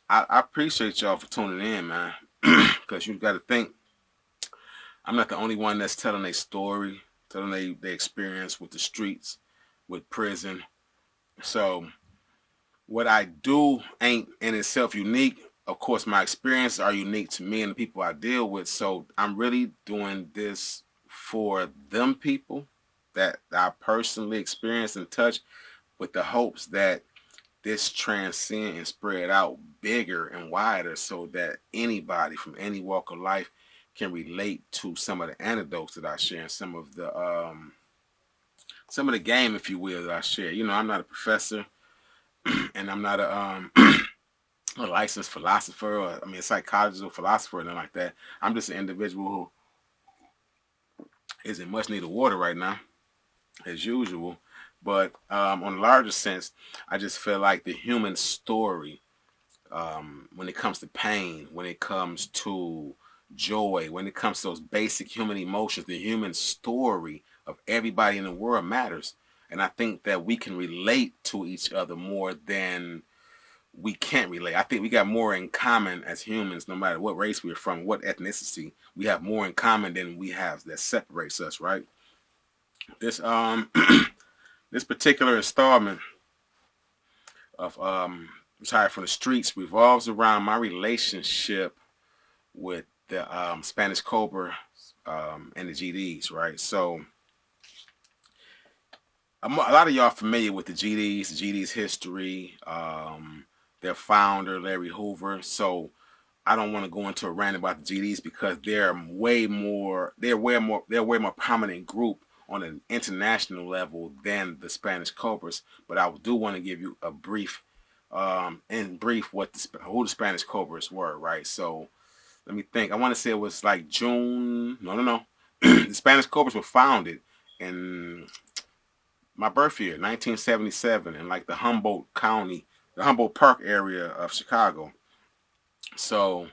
I appreciate y'all for tuning in, man. Because you got to think, I'm not the only one that's telling a story, telling they experience with the streets, with prison. So what I do ain't in itself unique. Of course, my experiences are unique to me and the people I deal with. So I'm really doing this for them people that I personally experience and touch, with the hopes that this transcend and spread out bigger and wider, so that anybody from any walk of life can relate to some of the anecdotes that I share and some of the game, if you will, that I share. I'm not a professor and I'm not a licensed philosopher, or a psychologist or philosopher or nothing like that. I'm just an individual who is in much need of water right now, as usual. But on a larger sense, I just feel like the human story, when it comes to pain, when it comes to joy, when it comes to those basic human emotions, the human story of everybody in the world matters. And I think that we can relate to each other more than we can't relate. I think we got more in common as humans, no matter what race we're from, what ethnicity. We have more in common than we have that separates us, right? This this particular installment of Retired from the Streets revolves around my relationship with the Spanish Cobra and the GDs, right? So a lot of y'all familiar with the GDs history, their founder, Larry Hoover. So I don't want to go into a rant about the GDs because they're a way more prominent group on an international level than the Spanish Cobras. But I do want to give you a brief, in brief, who the Spanish Cobras were, right? So let me think. I want to say it was like June. No. The Spanish Cobras were founded in my birth year, 1977, in like the Humboldt County, the Humboldt Park area of Chicago. So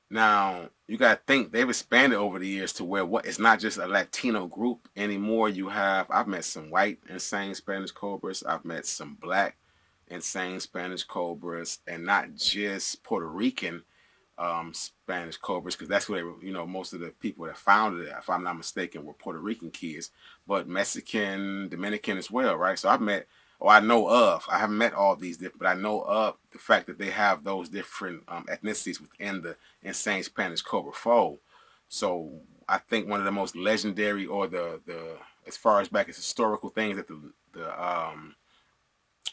now you got to think they've expanded over the years to where it's not just a Latino group anymore. I've met some white insane Spanish Cobras. I've met some black insane Spanish Cobras, and not just Puerto Rican Spanish Cobras, because that's where most of the people that founded it, if I'm not mistaken, were Puerto Rican kids, but Mexican, Dominican as well, right? So I know of, I haven't met all these different, but I know of the fact that they have those different ethnicities within the insane Spanish Cobra fold. So I think one of the most legendary, or the as far as back as historical things that the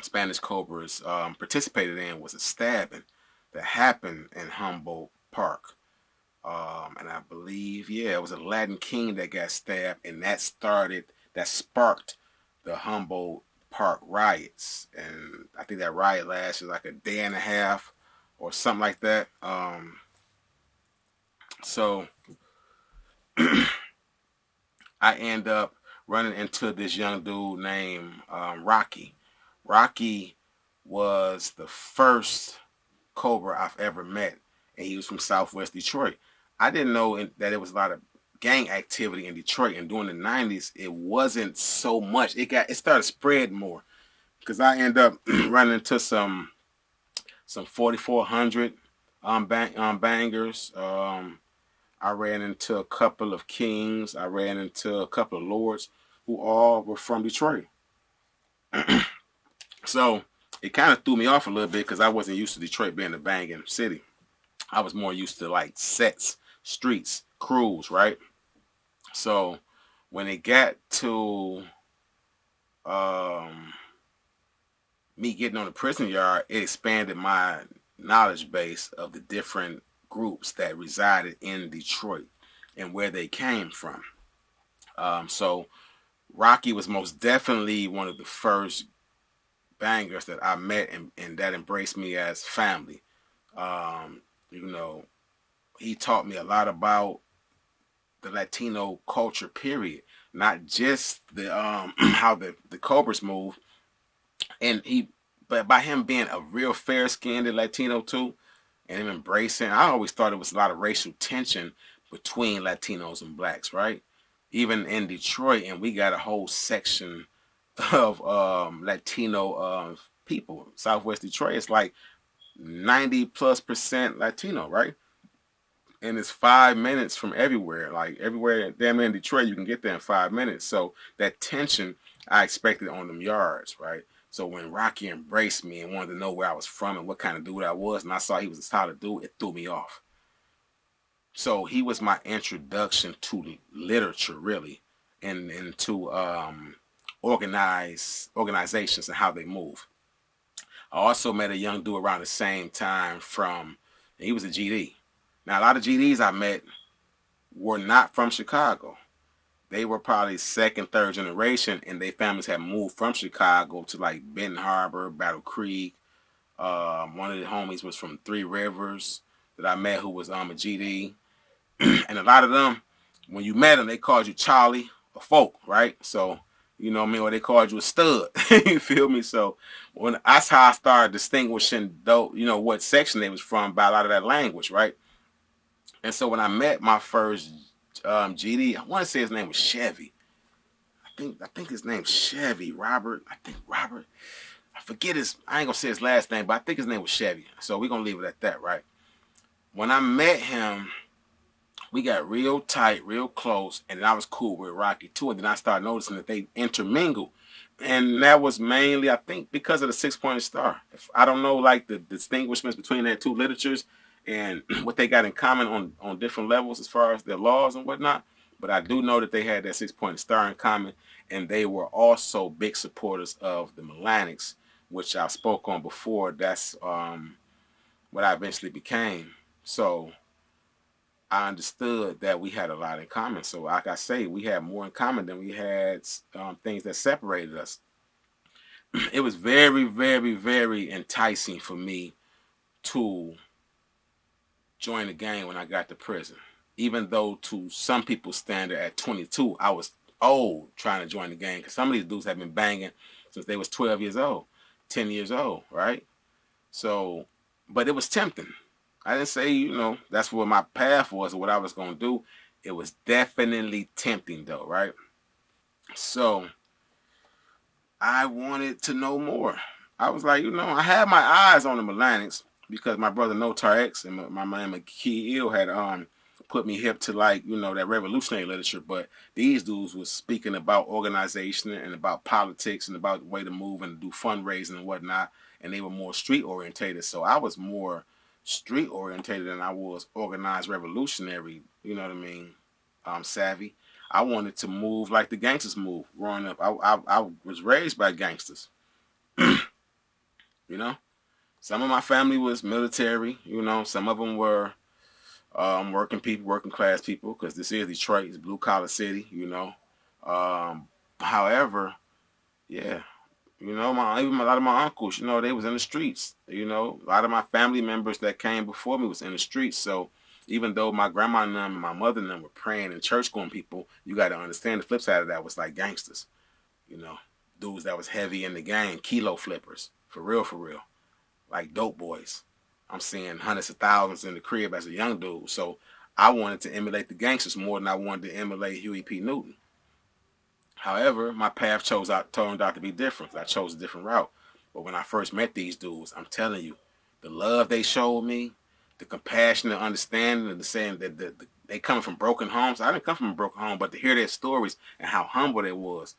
Spanish Cobras participated in was a stabbing that happened in Humboldt Park. And I believe, it was a Latin king that got stabbed, and that sparked the Humboldt Park riots. And I think that riot lasted like a day and a half or something like that. So I end up running into this young dude named Rocky. Rocky was the first Cobra I've ever met, and he was from Southwest Detroit. I didn't know that there was a lot of gang activity in Detroit, and during the '90s, it wasn't so much. It started spread more, because I end up running into some 4400 bangers. I ran into a couple of kings. I ran into a couple of lords who all were from Detroit. So it kind of threw me off a little bit because I wasn't used to Detroit being a banging city. I was more used to like sets, streets, crews, right? So when it got to me getting on the prison yard, it expanded my knowledge base of the different groups that resided in Detroit and where they came from. So Rocky was most definitely one of the first bangers that I met, and that embraced me as family. He taught me a lot about the Latino culture, period. Not just the how the Cobras move, but by him being a real fair-skinned Latino too, and him embracing. I always thought it was a lot of racial tension between Latinos and blacks, right? Even in Detroit, and we got a whole section of Latino people. Southwest Detroit, it's like 90+% Latino, right? And it's 5 minutes from everywhere. Like everywhere, damn near in Detroit, you can get there in 5 minutes. So that tension, I expected on them yards, right? So when Rocky embraced me and wanted to know where I was from and what kind of dude I was, and I saw he was a solid dude, it threw me off. So he was my introduction to literature, really, and to organizations and how they move. I also met a young dude around the same time he was a GD. Now, a lot of GDs I met were not from Chicago. They were probably second, third generation, and their families had moved from Chicago to like Benton Harbor, Battle Creek. One of the homies was from Three Rivers that I met who was a GD. And a lot of them, when you met them, they called you Charlie or Folk, right? So, you know what I mean? Or they called you a stud. You feel me? So that's how I started distinguishing, though, you know, what section they was from by a lot of that language, right? And so when I met my first GD, I want to say his name was Chevy. I think his name's Chevy, Robert. I think Robert. I forget I ain't going to say his last name, but I think his name was Chevy. So we're going to leave it at that, right? When I met him, we got real tight, real close, and then I was cool with Rocky too. And then I started noticing that they intermingled. And that was mainly, I think, because of the 6-pointed star. I don't know, like, the distinguishments between their two literatures and what they got in common on different levels as far as their laws and whatnot. But I do know that they had that 6-pointed star in common, and they were also big supporters of the Melanics, which I spoke on before. That's what I eventually became. So I understood that we had a lot in common. So like I say, we had more in common than we had things that separated us. It was very, very, very enticing for me to join the gang when I got to prison. Even though to some people's standard at 22, I was old trying to join the gang, because some of these dudes have been banging since they was 12 years old, 10 years old, right? So, but it was tempting. I didn't say, you know, that's what my path was or what I was going to do. It was definitely tempting, though, right? So I wanted to know more. I was like, you know, I had my eyes on the Melanics because my brother Notar X and my man McKee Ill had put me hip to, like, you know, that revolutionary literature. But these dudes was speaking about organization and about politics and about the way to move and do fundraising and whatnot. And they were more street orientated. So I was more street orientated than I was organized revolutionary, you know what I mean, savvy. I wanted to move like the gangsters move growing up. I was raised by gangsters. You know, some of my family was military, you know, some of them were working people, working class people, because this is Detroit, it's blue collar city, you know. However, yeah, you know, even a lot of my uncles, you know, they was in the streets. You know, a lot of my family members that came before me was in the streets. So even though my grandma and them and my mother and them were praying and church going people, you got to understand the flip side of that was like gangsters. You know, dudes that was heavy in the game, kilo flippers, for real, like dope boys. I'm seeing hundreds of thousands in the crib as a young dude. So I wanted to emulate the gangsters more than I wanted to emulate Huey P. Newton. However, my path turned out to be different. I chose a different route. But when I first met these dudes, I'm telling you, the love they showed me, the compassion, the understanding, and the saying that they coming from broken homes. I didn't come from a broken home, but to hear their stories and how humble they was,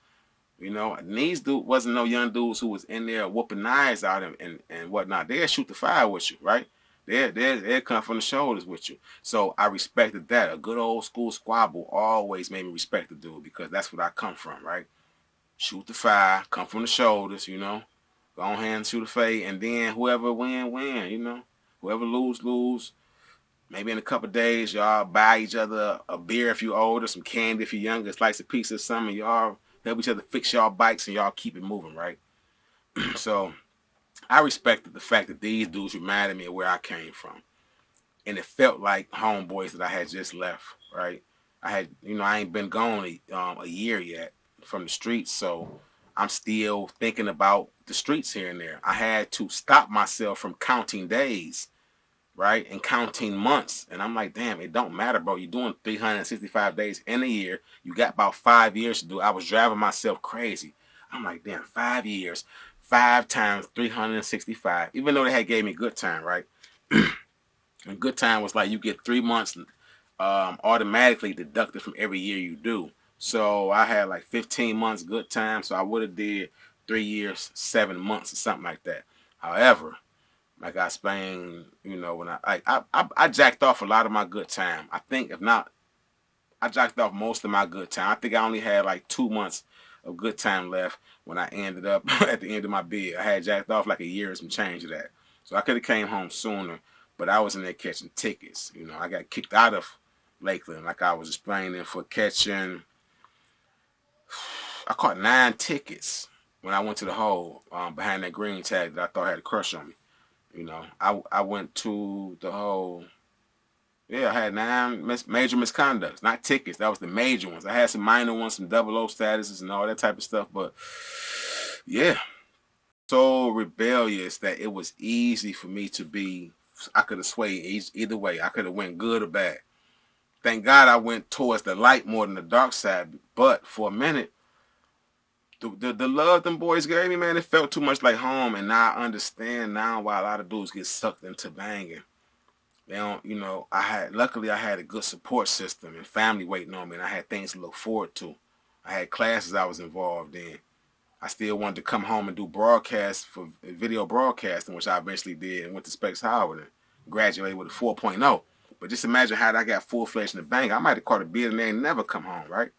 you know, and these dudes wasn't no young dudes who was in there whooping knives out and whatnot. They'd shoot the fire with you, right? They'd come from the shoulders with you. So I respected that. A good old school squabble always made me respect the dude, because that's what I come from, right? Shoot the fire, come from the shoulders, you know. Go ahead and shoot a fade, and then whoever win, you know. Whoever lose. Maybe in a couple of days, y'all buy each other a beer if you're older, some candy if you're younger, slice a piece of something. Y'all help each other fix y'all bikes and y'all keep it moving, right? So I respected the fact that these dudes reminded me of where I came from. And it felt like homeboys that I had just left, right? I ain't been gone a year yet from the streets, so I'm still thinking about the streets here and there. I had to stop myself from counting days, right? And counting months. And I'm like, damn, it don't matter, bro. You're doing 365 days in a year. You got about 5 years to do. I was driving myself crazy. I'm like, damn, 5 years. 5 times 365. Even though they had gave me good time, right? And good time was like you get 3 months automatically deducted from every year you do. So I had like 15 months good time, so I would have did 3 years, 7 months or something like that. However, like I explained, you know, when I jacked off a lot of my good time. I think if not, I jacked off most of my good time. I think I only had like 2 months of good time left when I ended up at the end of my bid. I had jacked off like a year or some change of that. So I could have came home sooner, but I was in there catching tickets. You know, I got kicked out of Lakeland, like I was explaining, for catching. I caught 9 tickets when I went to the hole behind that green tag that I thought had a crush on me. You know, I went to the hole. Yeah, I had 9 major misconducts, not tickets. That was the major ones. I had some minor ones, some 00 statuses and all that type of stuff. But yeah, so rebellious that it was easy for me to be. I could have swayed either way. I could have went good or bad. Thank God I went towards the light more than the dark side. But for a minute, the love them boys gave me, man, it felt too much like home. And now I understand now why a lot of dudes get sucked into banging. They don't, you know, luckily I had a good support system and family waiting on me, and I had things to look forward to. I had classes I was involved in. I still wanted to come home and do broadcasts for video broadcasting, which I eventually did, and went to Specs Howard and graduated with a 4.0. But just imagine how I got full-fledged in the bank. I might have caught a bid and they ain't never come home, right?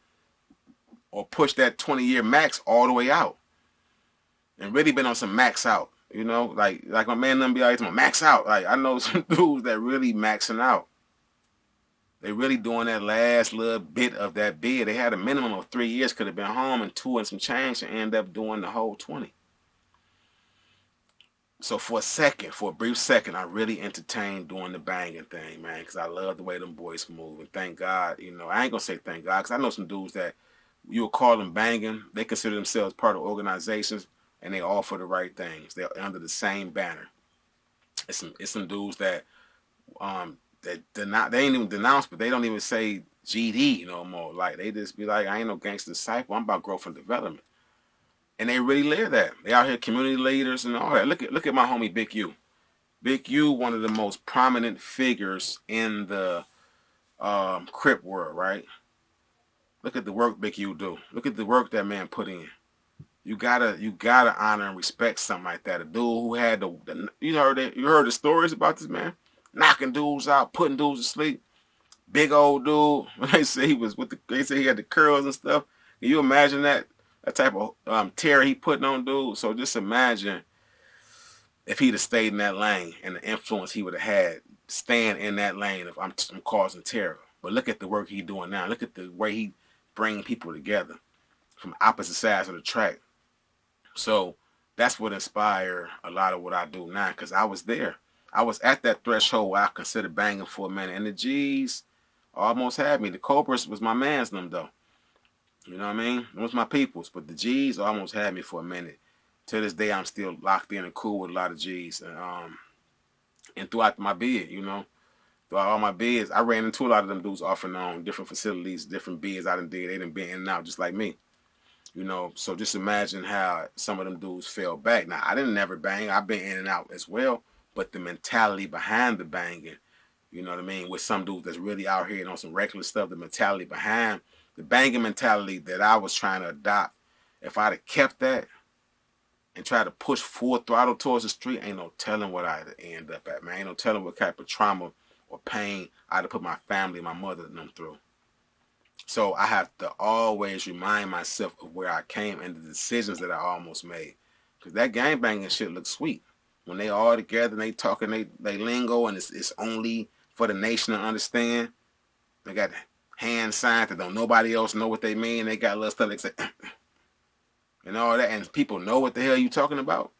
Or pushed that 20-year max all the way out. And really been on some max out. You know, like my man them be always talking max out. Like I know some dudes that really maxing out. They really doing that last little bit of that bid. They had a minimum of 3 years, could have been home and 2 and some change, and end up doing the whole 20. So for a brief second, I really entertained doing the banging thing, man, because I love the way them boys move. And thank God, you know, I ain't gonna say thank God, because I know some dudes that you would call them banging. They consider themselves part of organizations, and they all for the right things. They're under the same banner. It's some dudes that they ain't even denounce, but they don't even say GD no more. Like they just be like, I ain't no gangster disciple. I'm about growth and development, and they really live that. They out here community leaders and all that. Look at my homie Big U. Big U, one of the most prominent figures in the Crip world, right? Look at the work Big U do. Look at the work that man put in. You gotta honor and respect something like that. A dude who had you heard the stories about this man, knocking dudes out, putting dudes to sleep. Big old dude. They say he was they say he had the curls and stuff. Can you imagine that type of terror he putting on dudes? So just imagine if he'd have stayed in that lane and the influence he would have had staying in that lane if I'm causing terror. But look at the work he's doing now. Look at the way he bringing people together from opposite sides of the track. So that's what inspired a lot of what I do now, because I was there. I was at that threshold where I considered banging for a minute, and the G's almost had me. The Cobras was my man's them, though. You know what I mean? It was my people's, but the G's almost had me for a minute. To this day, I'm still locked in and cool with a lot of G's. And throughout my bid, you know, throughout all my bids, I ran into a lot of them dudes off and on, different facilities, different bids I done did. They done been in and out just like me. You know, so just imagine how some of them dudes fell back. Now, I didn't never bang. I've been in and out as well. But the mentality behind the banging, you know what I mean, with some dudes that's really out here and on some reckless stuff, the mentality behind the banging mentality that I was trying to adopt, if I'd have kept that and tried to push full throttle towards the street, ain't no telling what I'd end up at, man. Ain't no telling what type of trauma or pain I'd have put my family, my mother and them through. So I have to always remind myself of where I came and the decisions that I almost made. Because that gangbanging shit looks sweet. When they all together and they talking they lingo and it's only for the nation to understand. They got hand signs that don't nobody else know what they mean. They got little stuff like say and all that. And people know what the hell you talking about.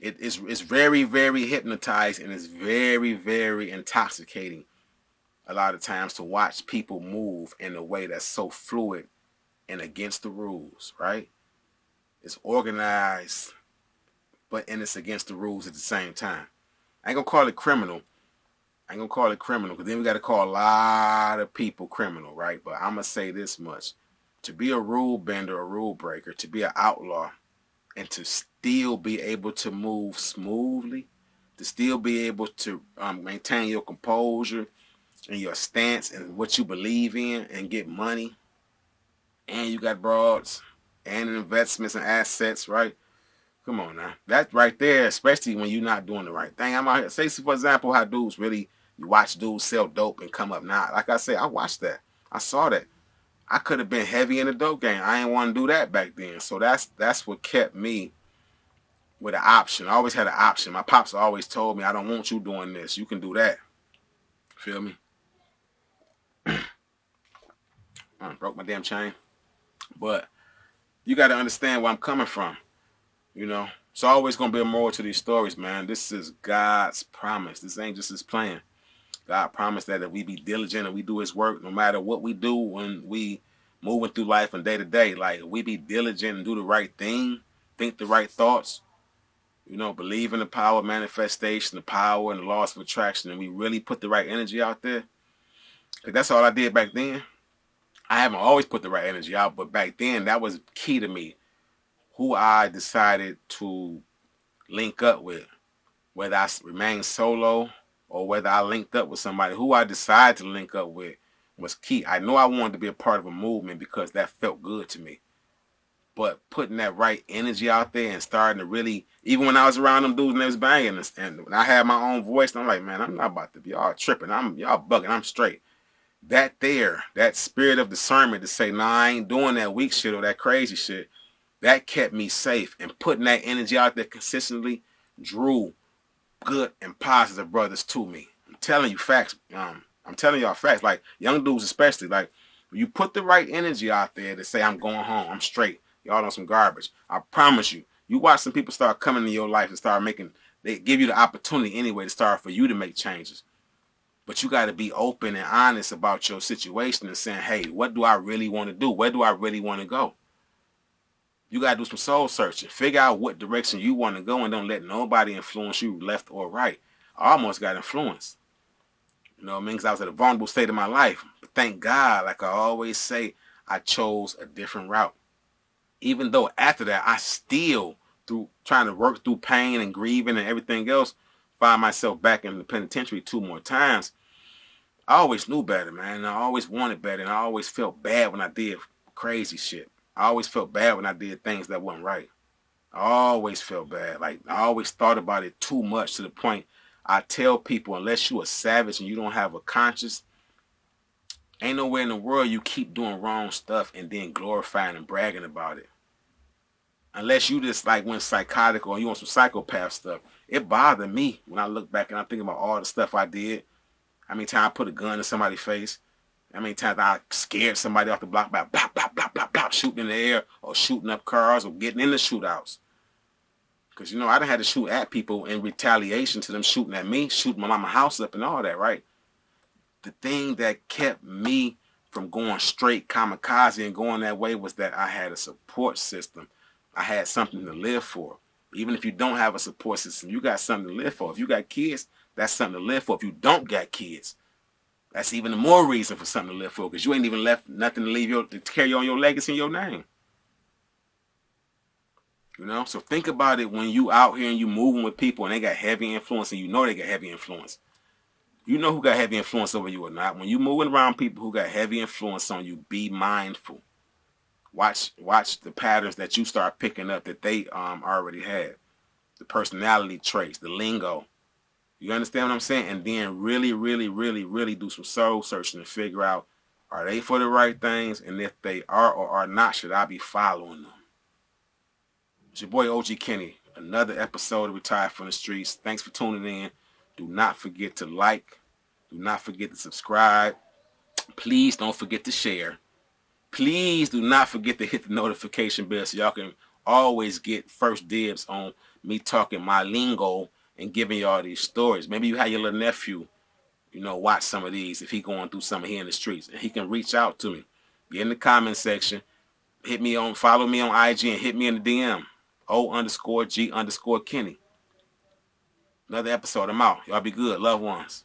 It's very, very hypnotized and it's very, very intoxicating a lot of times to watch people move in a way that's so fluid and against the rules, right? It's organized, and it's against the rules at the same time. I ain't gonna call it criminal. Because then we got to call a lot of people criminal, right? But I'm gonna say this much. To be a rule bender, a rule breaker, to be an outlaw, and to still be able to move smoothly, to still be able to maintain your composure and your stance and what you believe in and get money, and you got broads and investments and assets, right? Come on now. That right there, especially when you're not doing the right thing. I'm out here. Say, for example, how dudes really, you watch dudes sell dope and come up now. Like I said, I watched that. I saw that. I could have been heavy in the dope game. I didn't want to do that back then. So that's what kept me with an option. I always had an option. My pops always told me, I don't want you doing this. You can do that. Feel me? I broke my damn chain. But you got to understand where I'm coming from. You know, it's always going to be a moral to these stories, man. This is God's promise. This ain't just his plan. God promised that if we be diligent and we do his work, no matter what we do when we moving through life and day to day, like we be diligent and do the right thing, think the right thoughts, you know, believe in the power of manifestation, the power and the laws of attraction, and we really put the right energy out there. Like, that's all I did back then. I haven't always put the right energy out, but back then that was key to me. Who I decided to link up with, whether I remained solo or whether I linked up with somebody, who I decided to link up with was key. I know I wanted to be a part of a movement because that felt good to me. But putting that right energy out there and starting to really, even when I was around them dudes and they was banging, and when I had my own voice, I'm like, man, I'm not about to be all tripping. Y'all bugging. I'm straight. That spirit of discernment to say, nah, I ain't doing that weak shit or that crazy shit. That kept me safe, and putting that energy out there consistently drew good and positive brothers to me. I'm telling you facts. I'm telling y'all facts. Like young dudes especially. Like when you put the right energy out there to say, I'm going home, I'm straight. Y'all on some garbage. I promise you. You watch some people start coming into your life and start making. They give you the opportunity anyway to start for you to make changes. But you got to be open and honest about your situation and saying, hey, what do I really want to do? Where do I really want to go? You got to do some soul searching. Figure out what direction you want to go and don't let nobody influence you left or right. I almost got influenced. You know what I mean? Because I was at a vulnerable state of my life. But thank God, like I always say, I chose a different route. Even though after that, I still, through trying to work through pain and grieving and everything else, find myself back in the penitentiary 2 more times. I always knew better, man. I always wanted better. And I always felt bad when I did crazy shit. I always felt bad when I did things that wasn't right. I always felt bad. Like, I always thought about it too much to the point I tell people, unless you a savage and you don't have a conscience, ain't nowhere in the world you keep doing wrong stuff and then glorifying and bragging about it. Unless you just like went psychotic or you on some psychopath stuff. It bothered me when I look back and I think about all the stuff I did. How many times I put a gun in somebody's face. How many times I scared somebody off the block by blah, blah, blah, blah, blah, shooting in the air or shooting up cars or getting in the shootouts. Because, you know, I done had to shoot at people in retaliation to them shooting at me, shooting my mama's house up and all that, right? The thing that kept me from going straight kamikaze and going that way was that I had a support system. I had something to live for. Even if you don't have a support system, you got something to live for. If you got kids, that's something to live for. If you don't got kids, that's even more reason for something to live for, because you ain't even left nothing to carry on your legacy and your name. You know, so think about it when you out here and you moving with people and they got heavy influence and you know they got heavy influence. You know who got heavy influence over you or not. When you moving around people who got heavy influence on you, be mindful. Watch the patterns that you start picking up that they already had. The personality traits, the lingo. You understand what I'm saying? And then really, really, really, really do some soul searching to figure out, are they for the right things? And if they are or are not, should I be following them? It's your boy OG Kenny. Another episode of Retired from the Streets. Thanks for tuning in. Do not forget to like. Do not forget to subscribe. Please don't forget to share. Please do not forget to hit the notification bell so y'all can always get first dibs on me talking my lingo and giving y'all these stories. Maybe you have your little nephew, you know, watch some of these if he going through something here in the streets. And he can reach out to me. Get in the comment section. Follow me on IG and hit me in the DM. O_G_Kenny. Another episode. I'm out. Y'all be good. Loved ones.